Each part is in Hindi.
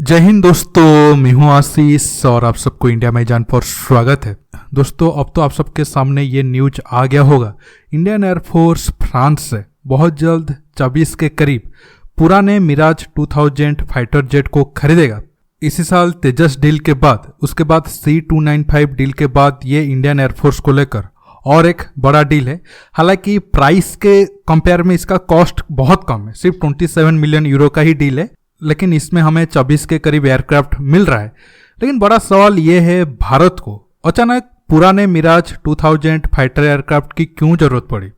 जय हिंद दोस्तों, मैं हूं आशीष और आप सबको इंडिया में जान पर स्वागत है। दोस्तों, अब तो आप सबके सामने ये न्यूज आ गया होगा। इंडियन एयरफोर्स फ्रांस से बहुत जल्द 24 के करीब पुराने मिराज 2000 फाइटर जेट को खरीदेगा। इसी साल तेजस डील के बाद, उसके बाद C295 डील के बाद ये इंडियन एयरफोर्स को लेकर और एक बड़ा डील है। हालांकि प्राइस के कंपेयर में इसका कॉस्ट बहुत कम है, सिर्फ 27 मिलियन यूरो का ही डील है, लेकिन इसमें हमें 24 के करीब एयरक्राफ्ट मिल रहा है। लेकिन बड़ा सवाल यह है, भारत को अचानक पुराने मिराज 2000 फाइटर एयरक्राफ्ट की क्यों जरूरत पड़ी,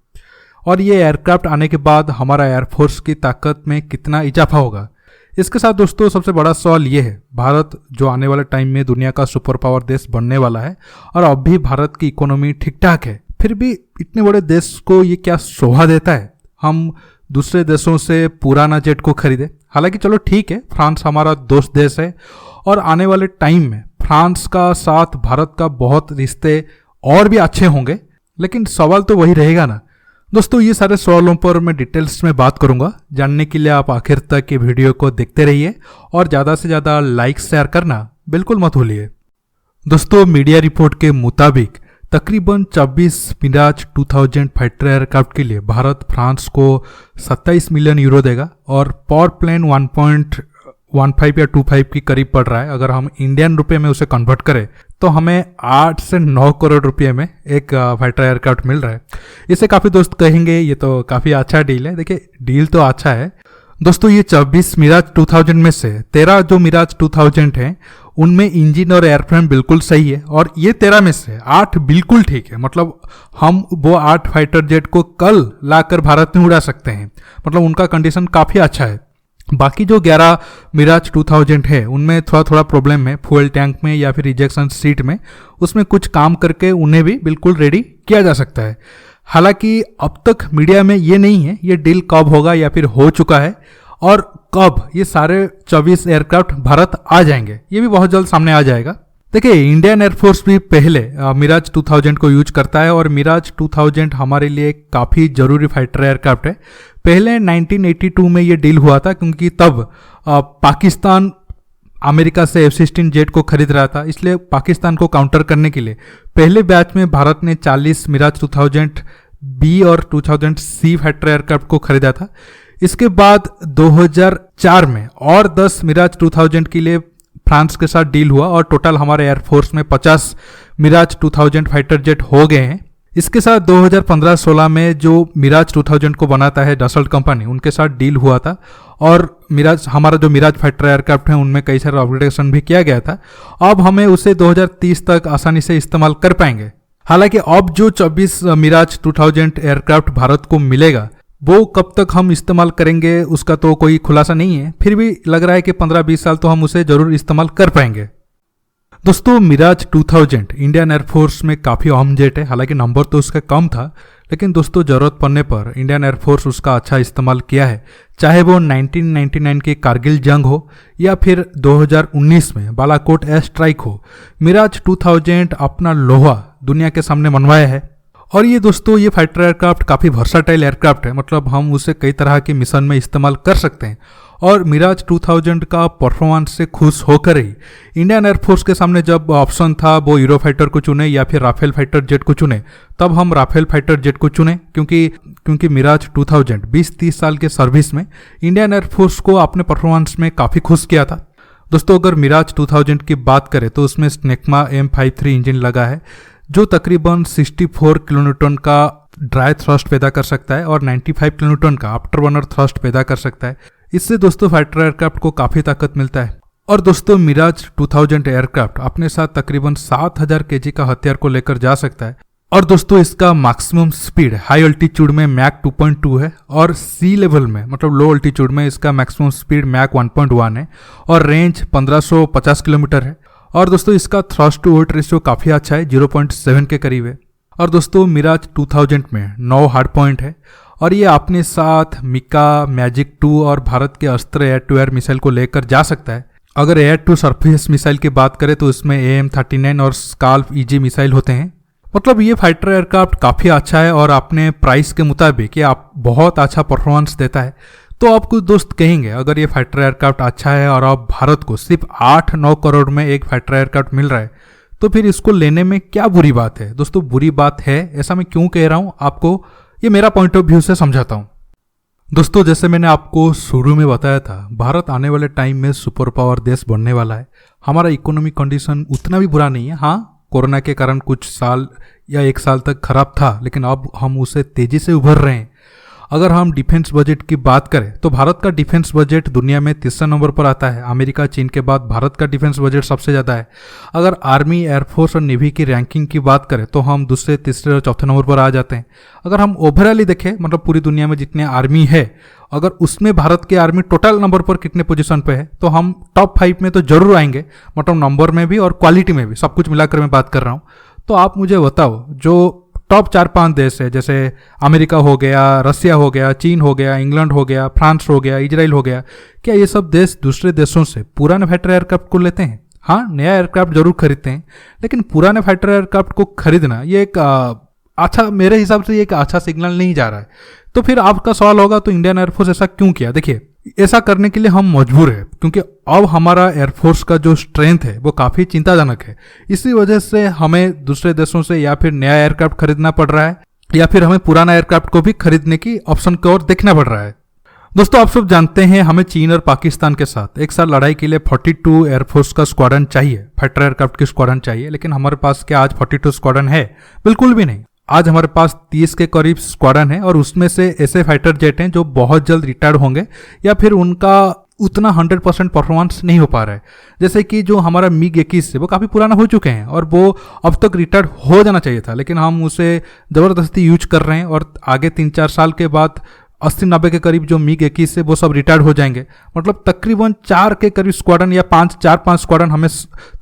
और ये एयरक्राफ्ट आने के बाद हमारा एयरफोर्स की ताकत में कितना इजाफा होगा। इसके साथ दोस्तों सबसे बड़ा सवाल ये है, भारत जो आने वाले टाइम में दुनिया का सुपर पावर देश बनने वाला है और अब भी भारत की इकोनॉमी ठीक ठाक है, फिर भी इतने बड़े देश को ये क्या शोभा देता है हम दूसरे देशों से पुराना जेट को खरीदे। हालांकि चलो ठीक है, फ्रांस हमारा दोस्त देश है और आने वाले टाइम में फ्रांस का साथ भारत का बहुत रिश्ते और भी अच्छे होंगे, लेकिन सवाल तो वही रहेगा ना। दोस्तों, ये सारे सवालों पर मैं डिटेल्स में बात करूंगा। जानने के लिए आप आखिर तक ये वीडियो को देखते रहिए और ज़्यादा से ज़्यादा लाइक शेयर करना बिल्कुल मत भूलिए। दोस्तों, मीडिया रिपोर्ट के मुताबिक तकरीबन 24 मिराज 2000 फाइटर एयरक्राफ्ट के लिए भारत फ्रांस को 27 मिलियन यूरो देगा और पर प्लेन 1.15 या 25 के करीब पड़ रहा है। अगर हम इंडियन रुपए में उसे कन्वर्ट करें तो हमें 8 से 9 करोड़ रुपए में एक फाइटर एयरक्राफ्ट मिल रहा है। इसे काफ़ी दोस्त कहेंगे ये तो काफ़ी अच्छा डील है। देखिए, डील तो अच्छा है दोस्तों। ये 24 मिराज 2000 में से 13 जो मिराज 2000 हैं उनमें इंजन और एयरफ्रेम बिल्कुल सही है, और ये 13 में से 8 बिल्कुल ठीक है। मतलब हम वो 8 फाइटर जेट को कल लाकर भारत में उड़ा सकते हैं, मतलब उनका कंडीशन काफ़ी अच्छा है। बाकी जो 11 मिराज 2000 है उनमें थोड़ा थोड़ा प्रॉब्लम है, फ्यूल टैंक में या फिर इजेक्शन सीट में, उसमें कुछ काम करके उन्हें भी बिल्कुल रेडी किया जा सकता है। हालांकि अब तक मीडिया में ये नहीं है ये डील कब होगा या फिर हो चुका है, और कब ये सारे 24 एयरक्राफ्ट भारत आ जाएंगे ये भी बहुत जल्द सामने आ जाएगा। देखिए, इंडियन एयरफोर्स भी पहले मिराज 2000 को यूज करता है और मिराज 2000 हमारे लिए काफ़ी ज़रूरी फाइटर एयरक्राफ्ट है। पहले 1982 में ये डील हुआ था, क्योंकि तब पाकिस्तान अमेरिका से F-16 जेट को खरीद रहा था, इसलिए पाकिस्तान को काउंटर करने के लिए पहले बैच में भारत ने 40 मिराज 2000 B और 2000 C फाइटर एयरक्राफ्ट को खरीदा था। इसके बाद 2004 में और 10 मिराज 2000 के लिए फ्रांस के साथ डील हुआ और टोटल हमारे एयरफोर्स में 50 मिराज 2000 फाइटर जेट हो गए हैं। इसके साथ 2015-16 में जो मिराज 2000 को बनाता है डसल्ट कंपनी, उनके साथ डील हुआ था और हमारा जो मिराज फाइटर एयरक्राफ्ट है उनमें कई सारे अपग्रेडेशन भी किया गया था। अब हमें उसे 2030 तक आसानी से इस्तेमाल कर पाएंगे। हालांकि अब जो 24 मिराज 2000 एयरक्राफ्ट भारत को मिलेगा वो कब तक हम इस्तेमाल करेंगे उसका तो कोई खुलासा नहीं है, फिर भी लग रहा है कि 15-20 साल तो हम उसे जरूर इस्तेमाल कर पाएंगे। दोस्तों, मिराज 2000 इंडियन एयरफोर्स में काफ़ी अहम जेट है। हालांकि नंबर तो उसका कम था, लेकिन दोस्तों ज़रूरत पड़ने पर इंडियन एयरफोर्स उसका अच्छा इस्तेमाल किया है, चाहे वो 1999 की कारगिल जंग हो या फिर 2019 में बालाकोट एयर स्ट्राइक हो। मिराज 2000 अपना लोहा दुनिया के सामने मनवाया है। और ये दोस्तों, ये फाइटर एयरक्राफ्ट काफ़ी वर्साटाइल एयरक्राफ्ट है, मतलब हम उसे कई तरह के मिशन में इस्तेमाल कर सकते हैं। और मिराज 2000 का परफॉर्मेंस से खुश होकर ही इंडियन एयरफोर्स के सामने जब ऑप्शन था वो यूरो फाइटर को चुने या फिर राफेल फाइटर जेट को चुने, तब हम राफेल फाइटर जेट को चुने, क्योंकि मिराज 2000 20-30 साल के सर्विस में इंडियन एयरफोर्स को अपने परफॉर्मेंस में काफ़ी खुश किया था। दोस्तों, अगर मिराज 2000 की बात करें तो उसमें स्नेकमा M53 इंजन लगा है, जो तकरीबन 64 किलोन्यूटन का ड्राई थ्रस्ट पैदा कर सकता है और 95 किलोन्यूटन का आफ्टर बर्नर थ्रस्ट पैदा कर सकता है। इससे दोस्तों फाइटर एयरक्राफ्ट को काफ़ी ताकत मिलता है। और दोस्तों, मिराज 2000 एयरक्राफ्ट अपने साथ तकरीबन 7000 kg का हथियार को लेकर जा सकता है। और दोस्तों, इसका मैक्सिमम स्पीड हाई अल्टीट्यूड में मैक 2.2 है और सी लेवल में, मतलब लो अल्टीट्यूड में, इसका मैक्सिमम स्पीड मैक 1.1 है और रेंज 1550 किलोमीटर है। और दोस्तों, इसका थ्रस्ट टू वेट रेशियो काफ़ी अच्छा है, 0.7 के करीब है। और दोस्तों, मिराज 2000 में 9 हार्ड पॉइंट है और ये अपने साथ मिका, मैजिक 2 और भारत के अस्त्र एयर टू एयर मिसाइल को लेकर जा सकता है। अगर एयर टू सरफेस मिसाइल की बात करें तो इसमें AM-39 और स्काल्प EG मिसाइल होते हैं। मतलब ये फाइटर एयरक्राफ्ट काफ़ी अच्छा है और अपने प्राइस के मुताबिक ये बहुत अच्छा परफॉर्मेंस देता है। तो आप कुछ दोस्त कहेंगे अगर ये फाइटर एयरक्राफ्ट अच्छा है और अब भारत को सिर्फ 8-9 करोड़ में एक फाइटर एयरक्राफ्ट मिल रहा है तो फिर इसको लेने में क्या बुरी बात है। दोस्तों बुरी बात है ऐसा मैं क्यों कह रहा हूं, आपको ये मेरा पॉइंट ऑफ व्यू से समझाता हूं। दोस्तों जैसे मैंने आपको शुरू में बताया था, भारत आने वाले टाइम में सुपर पावर देश बनने वाला है। हमारा इकोनॉमिक कंडीशन उतना भी बुरा नहीं है। हाँ, कोरोना के कारण कुछ साल या 1 साल तक खराब था, लेकिन अब हम उसे तेजी से उभर रहे हैं। अगर हम डिफेंस बजट की बात करें तो भारत का डिफेंस बजट दुनिया में 3रा नंबर पर आता है। अमेरिका, चीन के बाद भारत का डिफेंस बजट सबसे ज़्यादा है। अगर आर्मी, एयरफोर्स और नेवी की रैंकिंग की बात करें तो हम दूसरे, तीसरे और चौथे नंबर पर आ जाते हैं। अगर हम ओवरऑल देखें, मतलब पूरी दुनिया में जितने आर्मी है, अगर उसमें भारत की आर्मी टोटल नंबर पर कितने पोजीशन पे है तो हम टॉप 5 में तो जरूर आएंगे, मतलब नंबर में भी और क्वालिटी में भी, सब कुछ मिलाकर मैं बात कर रहा हूँ। तो आप मुझे बताओ, जो टॉप 4-5 देश है जैसे अमेरिका हो गया, रसिया हो गया, चीन हो गया, इंग्लैंड हो गया, फ्रांस हो गया, इजराइल हो गया, क्या ये सब देश दूसरे देशों से पुराने फाइटर एयरक्राफ्ट को लेते हैं? हाँ, नया एयरक्राफ्ट जरूर खरीदते हैं, लेकिन पुराने फाइटर एयरक्राफ्ट को खरीदना ये एक अच्छा, मेरे हिसाब से ये एक अच्छा सिग्नल नहीं जा रहा है। तो फिर आपका सवाल होगा तो इंडियन एयरफोर्स ऐसा क्यों किया? देखिए, ऐसा करने के लिए हम मजबूर है क्योंकि अब हमारा एयरफोर्स का जो स्ट्रेंथ है वो काफ़ी चिंताजनक है। इसी वजह से हमें दूसरे देशों से या फिर नया एयरक्राफ्ट खरीदना पड़ रहा है या फिर हमें पुराना एयरक्राफ्ट को भी खरीदने की ऑप्शन की ओर देखना पड़ रहा है। दोस्तों आप सब जानते हैं हमें चीन और पाकिस्तान के साथ एक साथ लड़ाई के लिए 42 एयरफोर्स का स्क्वाड्रन चाहिए, फाइटर एयरक्राफ्ट की स्क्वाड्रन चाहिए, लेकिन हमारे पास क्या आज 42 स्क्वाड्रन है? बिल्कुल भी नहीं। आज हमारे पास 30 के करीब स्क्वाड्रन है और उसमें से ऐसे फाइटर जेट हैं जो बहुत जल्द रिटायर्ड होंगे या फिर उनका उतना 100% परफॉर्मेंस नहीं हो पा रहा है। जैसे कि जो हमारा MiG-21 है वो काफ़ी पुराना हो चुके हैं और वो अब तक रिटायर्ड हो जाना चाहिए था, लेकिन हम उसे ज़बरदस्ती यूज कर रहे हैं और आगे 3-4 साल के बाद 80-90 के करीब जो MiG-21 है वो सब रिटायर्ड हो जाएंगे। मतलब तकरीबन 4 के करीब स्क्वाड्रन या 4-5 स्क्वाड्रन हमें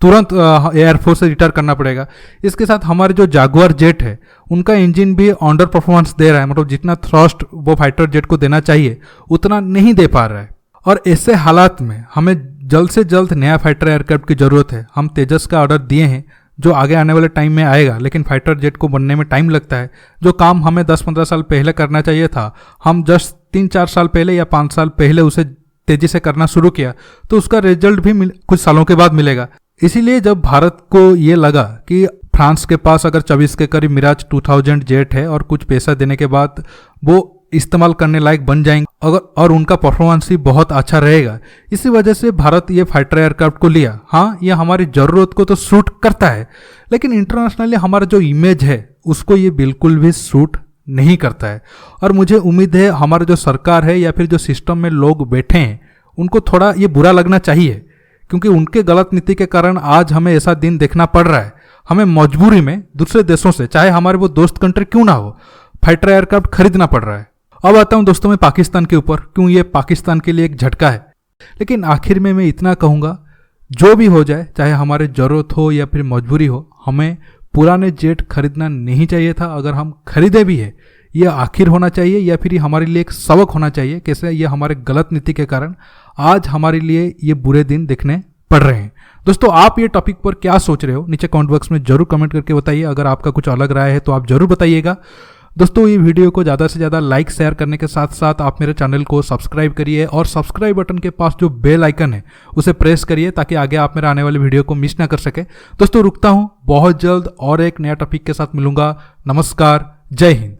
तुरंत एयरफोर्स से रिटायर करना पड़ेगा। इसके साथ हमारे जो जागुआर जेट है उनका इंजन भी अंडर परफॉर्मेंस दे रहा है, मतलब जितना थ्रस्ट वो फाइटर जेट को देना चाहिए उतना नहीं दे पा रहा है। और ऐसे हालात में हमें जल्द से जल्द नया फाइटर एयरक्राफ्ट की ज़रूरत है। हम तेजस का ऑर्डर दिए हैं जो आगे आने वाले टाइम में आएगा, लेकिन फाइटर जेट को बनने में टाइम लगता है। जो काम हमें 10-15 साल पहले करना चाहिए था, हम जस्ट 3-4 साल पहले या 5 साल पहले उसे तेजी से करना शुरू किया, तो उसका रिजल्ट भी कुछ सालों के बाद मिलेगा। इसीलिए जब भारत को ये लगा कि फ्रांस के पास अगर 24 के करीब मिराज 2000 जेट है और कुछ पैसा देने के बाद वो इस्तेमाल करने लायक बन जाएंगे अगर, और उनका परफॉर्मेंस भी बहुत अच्छा रहेगा, इसी वजह से भारत ये फाइटर एयरक्राफ्ट को लिया। हाँ, ये हमारी ज़रूरत को तो सूट करता है, लेकिन इंटरनेशनली हमारा जो इमेज है उसको ये बिल्कुल भी सूट नहीं करता है। और मुझे उम्मीद है हमारा जो सरकार है या फिर जो सिस्टम में लोग बैठे हैं उनको थोड़ा ये बुरा लगना चाहिए, क्योंकि उनके गलत नीति के कारण आज हमें ऐसा दिन देखना पड़ रहा है। हमें मजबूरी में दूसरे देशों से, चाहे हमारे वो दोस्त कंट्री क्यों ना हो, फाइटर एयरक्राफ्ट खरीदना पड़ रहा है। अब आता हूं दोस्तों मैं पाकिस्तान के ऊपर, क्यों ये पाकिस्तान के लिए एक झटका है। लेकिन आखिर में मैं इतना कहूँगा, जो भी हो जाए, चाहे हमारे ज़रूरत हो या फिर मजबूरी हो, हमें पुराने जेट खरीदना नहीं चाहिए था। अगर हम खरीदे भी है, ये आखिर होना चाहिए या फिर ये हमारे लिए एक सबक होना चाहिए कैसे ये हमारे गलत नीति के कारण आज हमारे लिए ये बुरे दिन देखने पड़ रहे हैं। दोस्तों आप ये टॉपिक पर क्या सोच रहे हो नीचे कमेंट बॉक्स में जरूर कमेंट करके बताइए। अगर आपका कुछ अलग राय है तो आप जरूर बताइएगा। दोस्तों ये वीडियो को ज़्यादा से ज़्यादा लाइक शेयर करने के साथ साथ आप मेरे चैनल को सब्सक्राइब करिए और सब्सक्राइब बटन के पास जो बेल आइकन है उसे प्रेस करिए ताकि आगे आप मेरे आने वाले वीडियो को मिस ना कर सके। दोस्तों रुकता हूँ, बहुत जल्द और एक नया टॉपिक के साथ मिलूंगा। नमस्कार, जय हिंद।